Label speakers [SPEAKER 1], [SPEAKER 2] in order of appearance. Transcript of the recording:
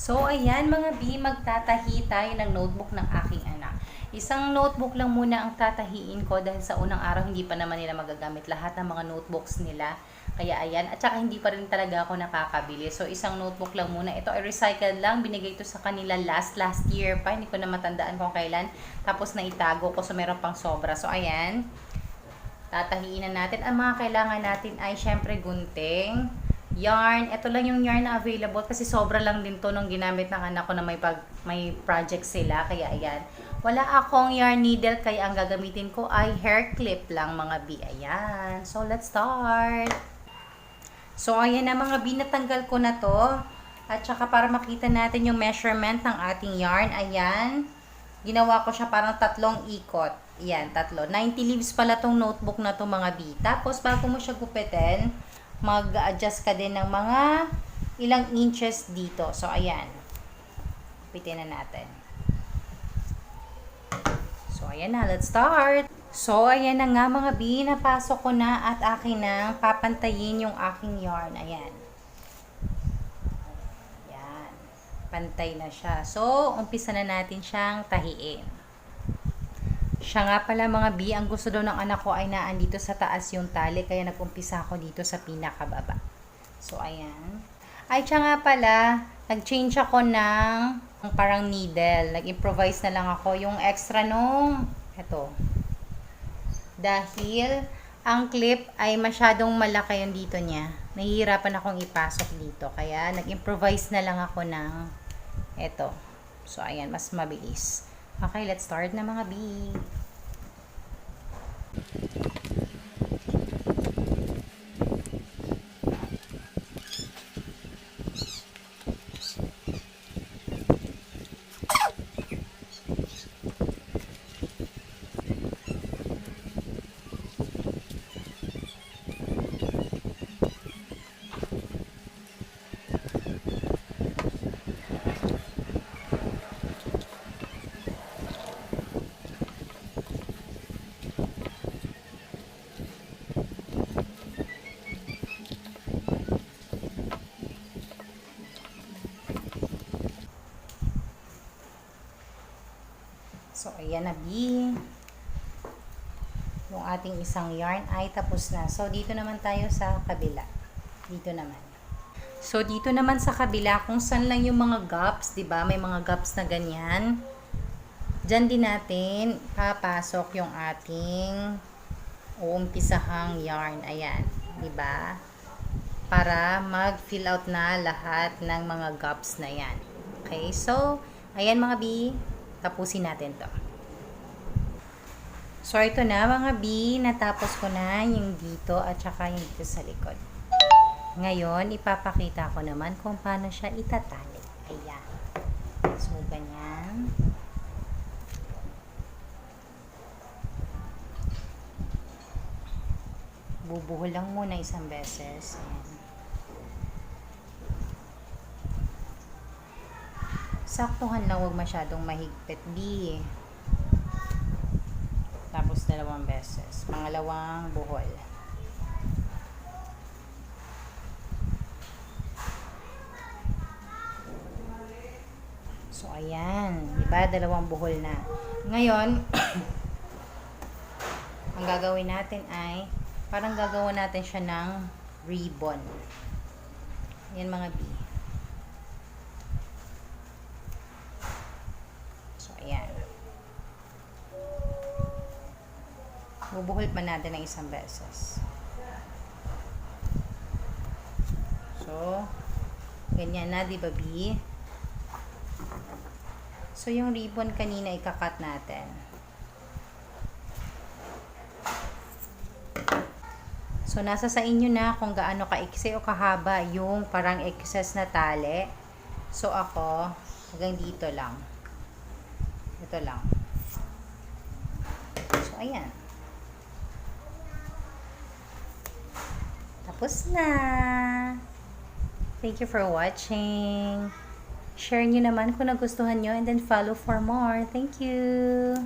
[SPEAKER 1] So, ayan mga B, magtatahi tayo ng notebook ng aking anak. Isang notebook lang muna ang tatahiin ko dahil sa unang araw hindi pa naman nila magagamit lahat ng mga notebooks nila. Kaya ayan, at saka hindi pa rin talaga ako nakakabili. So, isang notebook lang muna. Ito ay recycled lang. Binigay ito sa kanila last year pa. Hindi ko na matandaan kung kailan. Tapos naitago ko so meron pang sobra. So, ayan. Tatahiin na natin. Ang mga kailangan natin ay syempre gunting, yarn. Ito lang yung yarn na available kasi sobra lang din to nung ginamit ng anak ko na may project sila. Kaya ayan. Wala akong yarn needle kaya ang gagamitin ko ay hair clip lang mga B. Ayan. So let's start. So ayan na mga B, natanggal ko na to. At saka para makita natin yung measurement ng ating yarn. Ayan. Ginawa ko siya parang tatlong ikot. Ayan, tatlo. 90 leaves pala tong notebook na to mga B. Tapos bago mo siya gupitin, mag-adjust ka din ng mga ilang inches dito. So, ayan. Gupitin na natin. So, ayan na. Let's start. So, ayan na nga mga B. Napasok ko na at akin na papantayin yung aking yarn. Ayan. Ayan. Pantay na siya. So, umpisa na natin siyang tahiin. Siya nga pala mga B, ang gusto daw ng anak ko ay naandito sa taas yung tali, kaya nag-umpisa ako dito sa pinakababa. So, ayan. Ay, siya nga pala, nag-change ako ng parang needle. Nag-improvise na lang ako. Yung extra nung, eto. Dahil, ang clip ay masyadong malaki yung dito niya. Nahihirapan akong ipasok dito. Kaya, nag-improvise na lang ako ng eto. So, ayan, mas mabilis. Okay, let's start na mga B. So, ayan na B. Yung ating isang yarn ay tapos na. So, dito naman tayo sa kabila. Dito naman. So, dito naman sa kabila, kung saan lang yung mga gaps, diba? May mga gaps na ganyan. Diyan din natin papasok yung ating uumpisahang yarn. Ayan. Diba? Para mag-fill out na lahat ng mga gaps na yan. Okay? So, ayan mga B. Tapusin natin to. So, ito na mga B. Natapos ko na yung dito at saka yung dito sa likod. Ngayon, ipapakita ko naman kung paano siya itatali. Ayan. So, ganyan. Bubuhol lang muna isang beses. Ayan. Saktuhan lang, huwag masyadong mahigpit B. Tapos dalawang beses. Pangalawang buhol. So, ayan. Diba? Dalawang buhol na. Ngayon, ang gagawin natin ay parang gagawin natin siya ng ribbon. Ayan mga B. Ayan. Bubuhol pa natin ng isang beses. So, ganyan na, di ba, B? So, yung ribbon kanina ikakat natin. So, nasa sa inyo na kung gaano kaiksi o kahaba yung parang excess na tali. So, ako, hanggang dito lang. Ito lang. So, ayan. Tapos na. Thank you for watching. Share nyo naman kung nagustuhan nyo and then follow for more. Thank you.